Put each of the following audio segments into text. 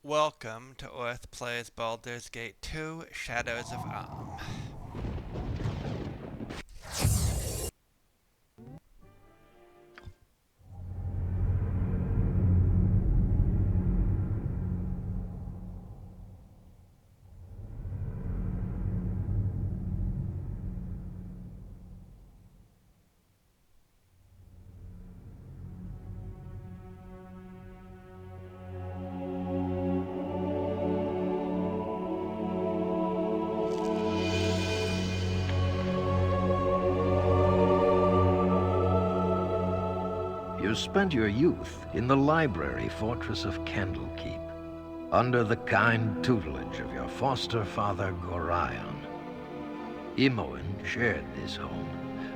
Welcome to Orth Plays Baldur's Gate 2 Shadows of Amn. You spent your youth in the library fortress of Candlekeep, under the kind tutelage of your foster father Gorion. Imoen shared this home,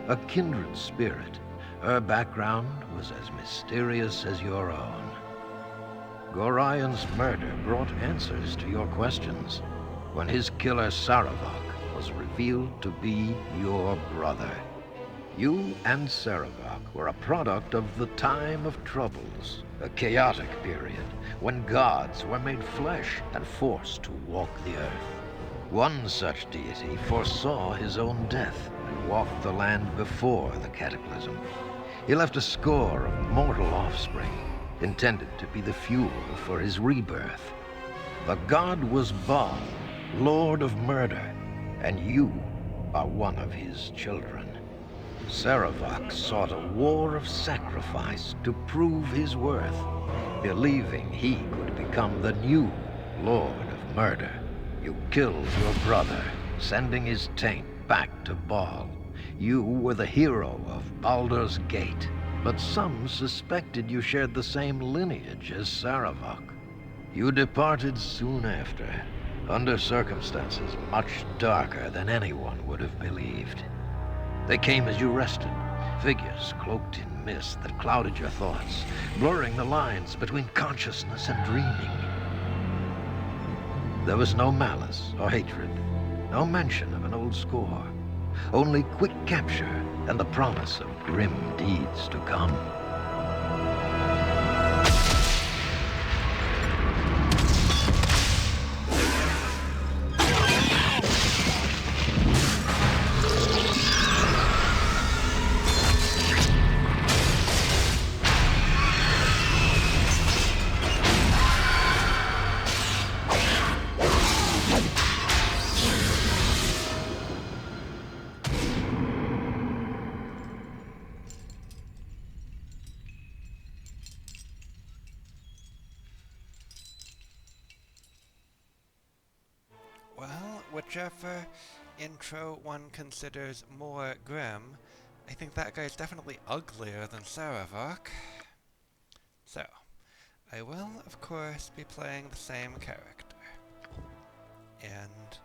a kindred spirit. Her background was as mysterious as your own. Gorion's murder brought answers to your questions when his killer Saravok was revealed to be your brother. You and Saravok were a product of the time of troubles, a chaotic period when gods were made flesh and forced to walk the earth. One such deity foresaw his own death and walked the land before the cataclysm. He left a score of mortal offspring, intended to be the fuel for his rebirth. The god was Baal, Lord of Murder, and you are one of his children. Saravok sought a war of sacrifice to prove his worth, believing he could become the new Lord of Murder. You killed your brother, sending his taint back to Baal. You were the hero of Baldur's Gate, but some suspected you shared the same lineage as Saravok. You departed soon after, under circumstances much darker than anyone would have believed. They came as you rested, figures cloaked in mist that clouded your thoughts, blurring the lines between consciousness and dreaming. There was no malice or hatred, no mention of an old score, only quick capture and the promise of grim deeds to come. Well, whichever intro one considers more grim, I think that guy's definitely uglier than Saravok. So, I will, of course, be playing the same character. And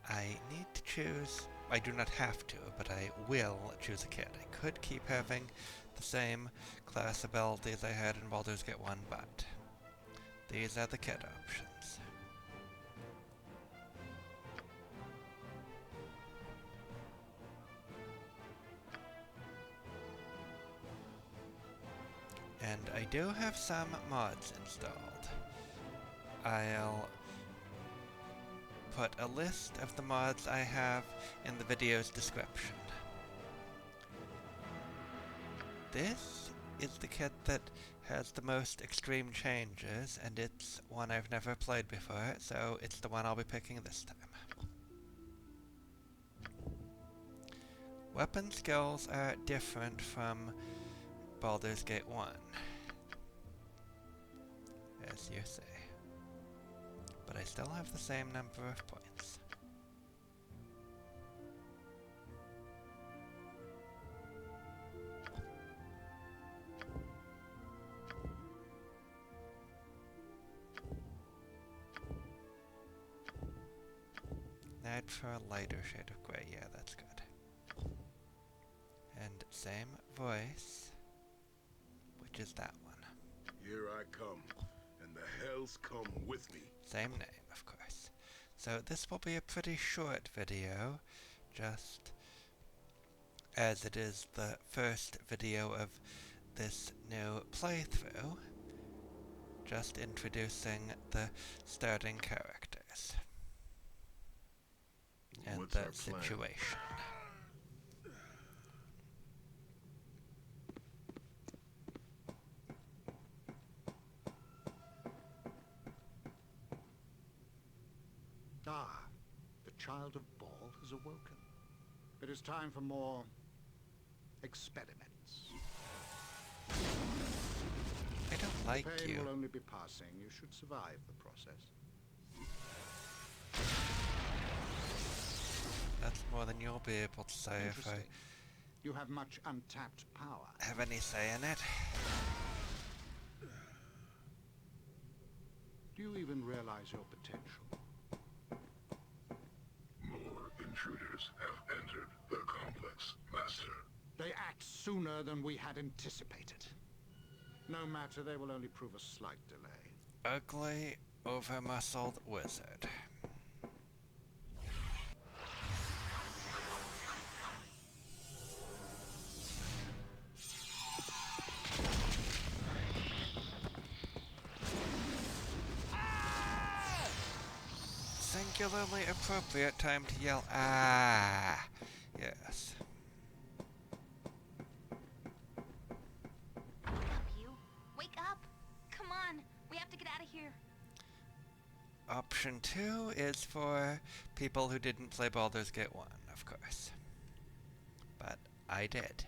I need to choose... I do not have to, but I will choose a kid. I could keep having the same class abilities I had in Baldur's Gate 1, but these are the kid options. And I do have some mods installed. I'll put a list of the mods I have in the video's description. This is the kit that has the most extreme changes, and it's one I've never played before, so it's the one I'll be picking this time. Weapon skills are different from Baldur's Gate 1, as you see. But I still have the same number of points. I'd for a lighter shade of gray, yeah, that's good. And same voice, which is that one. Here I come, and the hells come with me. Same name, of course. So this will be a pretty short video, just as it is the first video of this new playthrough. just introducing the starting characters and What's the our plan? situation. Ah, the child of Baal has awoken. It is time for more experiments. I don't The like pain you. will only be passing. You should survive the process. That's more than you'll be able to say if I Interesting. You have much untapped power. have any say in it. Do you even realize your potential? More intruders have entered the complex, Master. They act sooner than we had anticipated. No matter, they will only prove a slight delay. Ugly, over-muscled wizard. Singularly appropriate time to yell, ah! Yes. Wake up, you. Wake up. Come on. We have to get out of here. Option 2 is for people who didn't play Baldur's Gate 1, of course. But I did.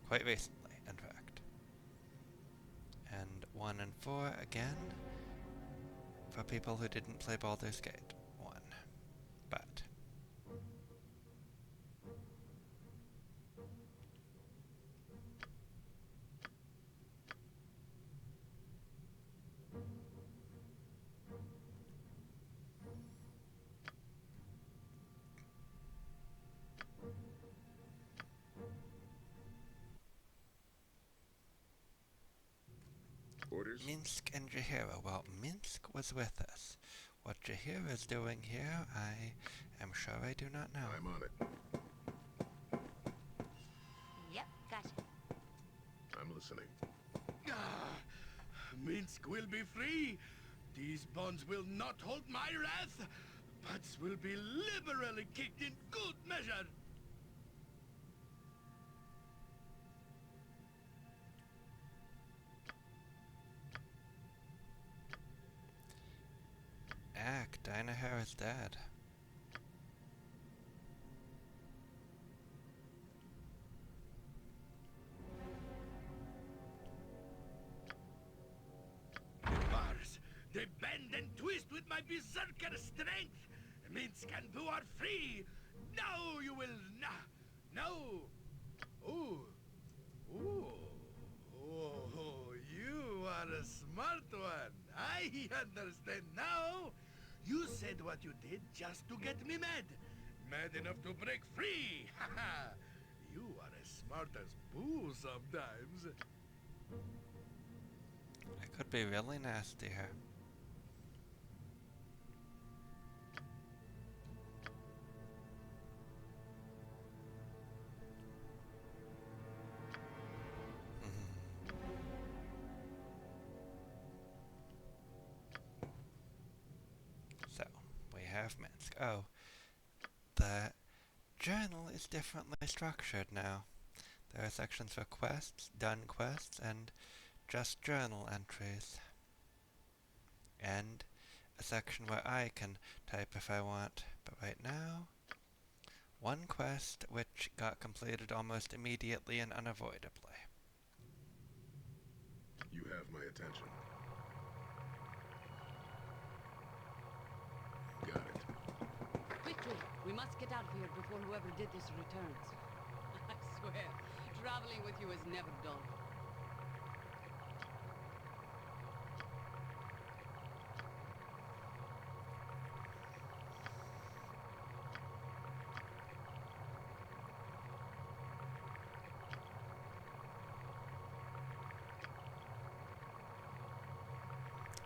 Quite recently, in fact. And 1 and 4, again, for people who didn't play Baldur's Gate 1. But Orders? Minsk and Jahira, well, Minsk was with us. What Jahira is doing here, I am sure I do not know. I'm on it. Yep, gotcha. I'm listening. Minsk will be free. These bonds will not hold my wrath, but will be liberally kicked in good measure. Dinaher is dead. Bars, they bend and twist with my berserker strength. Minsk and Boo are free. Now you will no. Ooh. Ooh. Oh, you are a smart one. I understand now. You said what you did just to get me mad. Mad enough to break free. Haha. You are as smart as Boo sometimes. I could be really nasty here. So, we have Minsk. Oh, the journal is differently structured now. There are sections for quests, done quests, and just journal entries. And a section where I can type if I want. But right now, one quest which got completed almost immediately and unavoidably. You have my attention. Got it. Quickly! We must get out of here before whoever did this returns. I swear, traveling with you is never dull.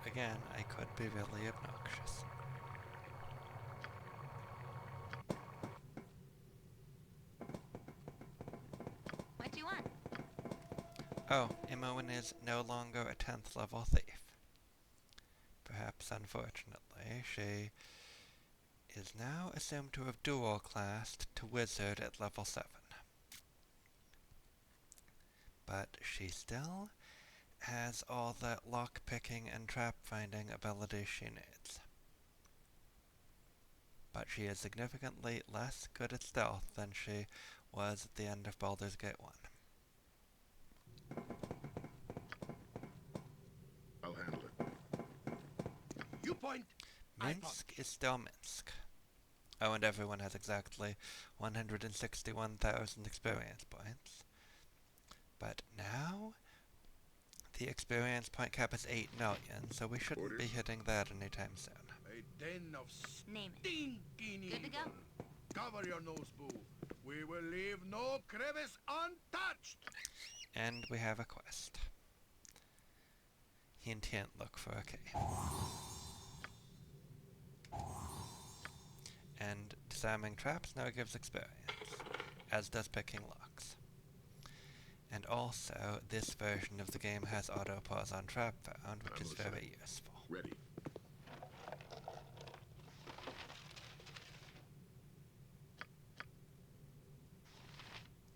Again, I could be really obnoxious. What do you want? Oh, Imoen is no longer a 10th level thief. traps, unfortunately. She is now assumed to have dual-classed to Wizard at level 7. But she still has all the lock-picking and trap-finding abilities she needs. But she is significantly less good at stealth than she was at the end of Baldur's Gate 1. I'll handle it. You point. I punch. Minsk is still Minsk. Oh, and everyone has exactly 161,000 experience points. But now, the experience point cap is 8 million, so we shouldn't Orders? be hitting that anytime soon. A den of Name it. stinking Good to go? evil. Cover your nose, boo. We will leave no crevice untouched. And we have a quest. Hint hint, look for a cave. And disarming traps now gives experience, as does picking locks. And also, this version of the game has auto-pause on trap found, which is very useful. Ready.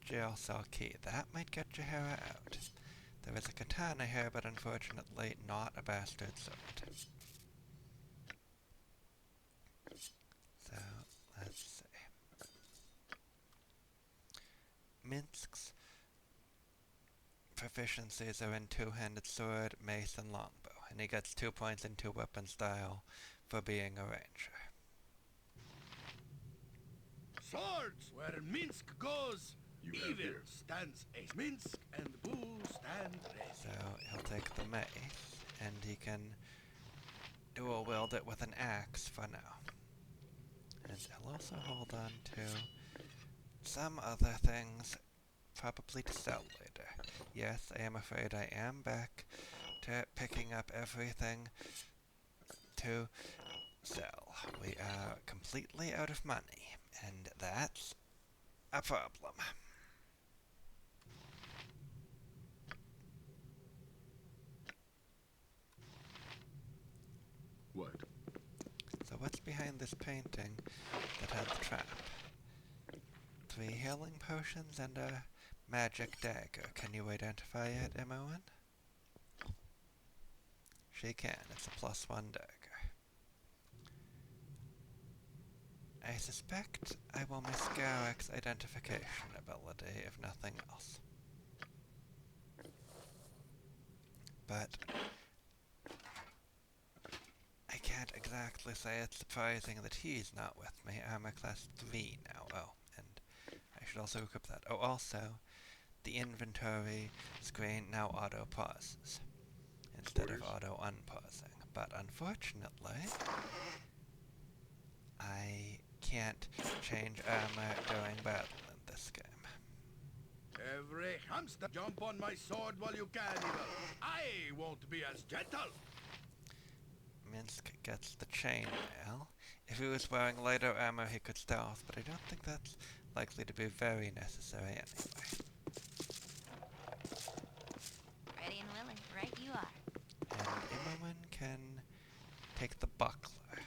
Jail cell key. That might get Jahara out. There is a katana here, but unfortunately not a bastard sword. So, let's see. Minsk's proficiencies are in two-handed sword, mace, and longbow, and he gets 2 points in 2-weapon style for being a ranger. Swords where Minsk goes. You have Evil here. stands a Minsk and Boo stand ready. So he'll take the mace, and he can dual wield it with an axe for now. And he'll also hold on to some other things, probably to sell later. Yes, I am afraid I am back to picking up everything to sell. We are completely out of money, and that's a problem. What? So what's behind this painting that had the trap? 3 healing potions and a magic dagger. Can you identify it, Imoen? She can. It's a +1 dagger. I suspect I will miss Garrick's identification ability, if nothing else. But I can't exactly say it's surprising that he's not with me. Armor class 3 now. Oh, and I should also equip that. Oh, also, the inventory screen now auto-pauses instead of Orders? auto-unpausing. But unfortunately, I can't change armor during battle in this game. Every hamster jump on my sword while you can, evil. I won't be as gentle. Minsk gets the chainmail. If he was wearing lighter armor, he could stealth, but I don't think that's likely to be very necessary anyway. Ready and willing. Right you are. And Imoen can take the buckler.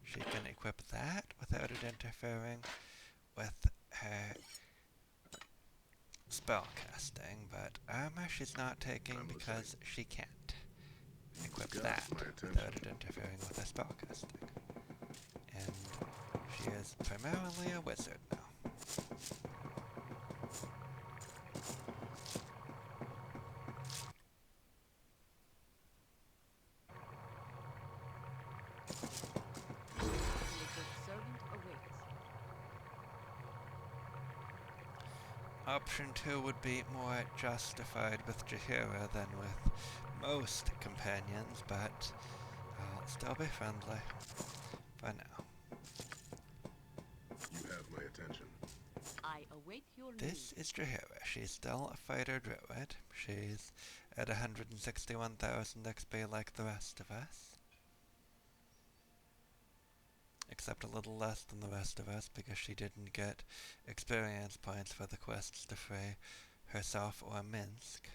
She can equip that without it interfering with her spellcasting, but armor she's not taking I'm because she can't equip Got that my attention. without it interfering with her spellcasting. And she is primarily a wizard now. Your servant awaits. Option 2 would be more justified with Jaheira than with most companions, but I'll still be friendly for now. You have my attention. I await your This news. is Jaheira. She's still a fighter druid. She's at 161,000 XP like the rest of us. Except a little less than the rest of us because she didn't get experience points for the quests to free herself or Minsk.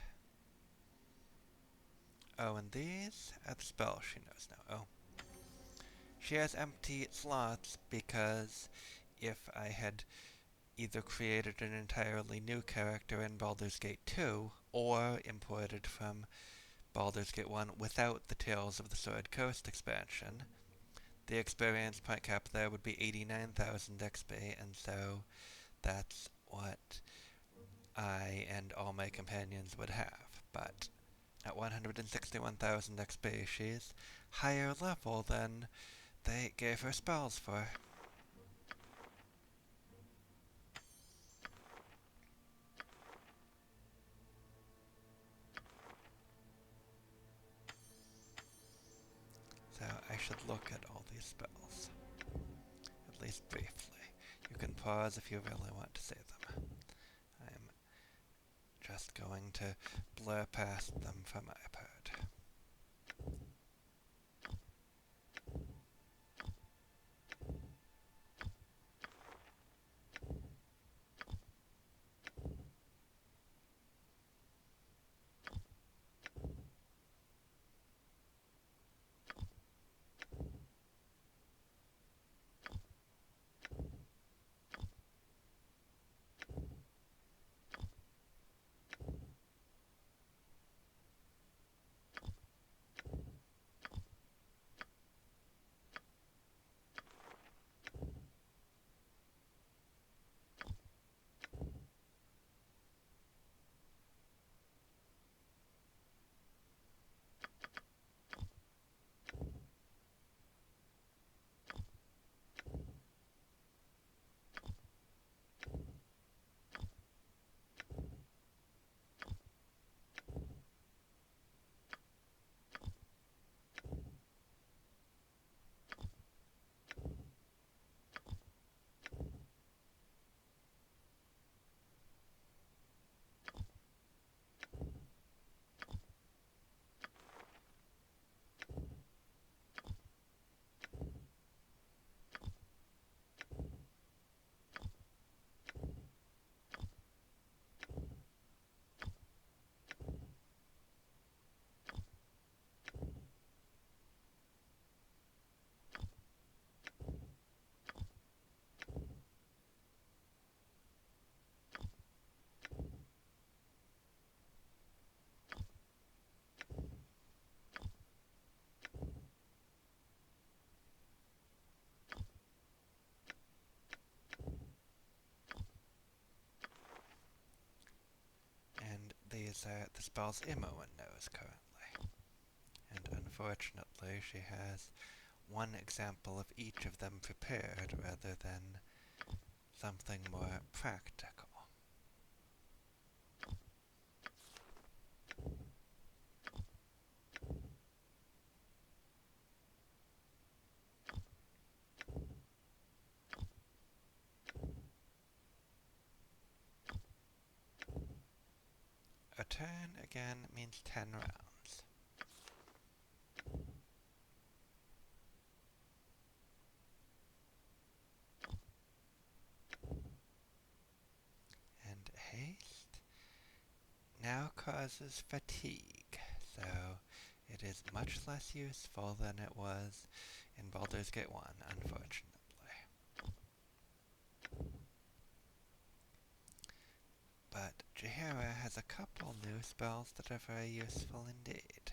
Oh, and these are the spells she knows now. Oh. She has empty slots because if I had either created an entirely new character in Baldur's Gate 2 or imported from Baldur's Gate 1 without the Tales of the Sword Coast expansion, the experience point cap there would be 89,000 XP, and so that's what I and all my companions would have. But at 161,000 XP, she's higher level than they gave her spells for. So I should look at all these spells, at least briefly. You can pause if you really want to see them. I'm just going to blur past them from iPad. And these are the spells Imoen knows currently. And unfortunately, she has one example of each of them prepared rather than something more practical. A turn, again, means 10 rounds. And haste now causes fatigue, so it is much less useful than it was in Baldur's Gate 1, unfortunately. But Jaheira has a couple new spells that are very useful indeed.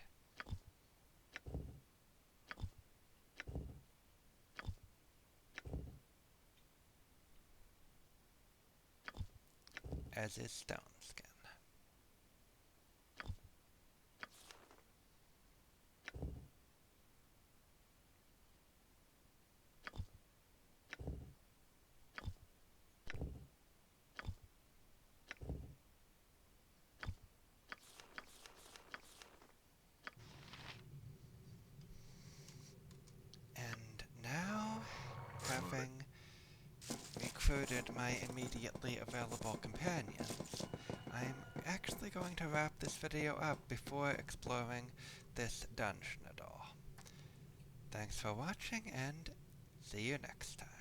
As is Stone Skin. And now, having recruited my immediately available companions, I'm actually going to wrap this video up before exploring this dungeon at all. Thanks for watching, and see you next time.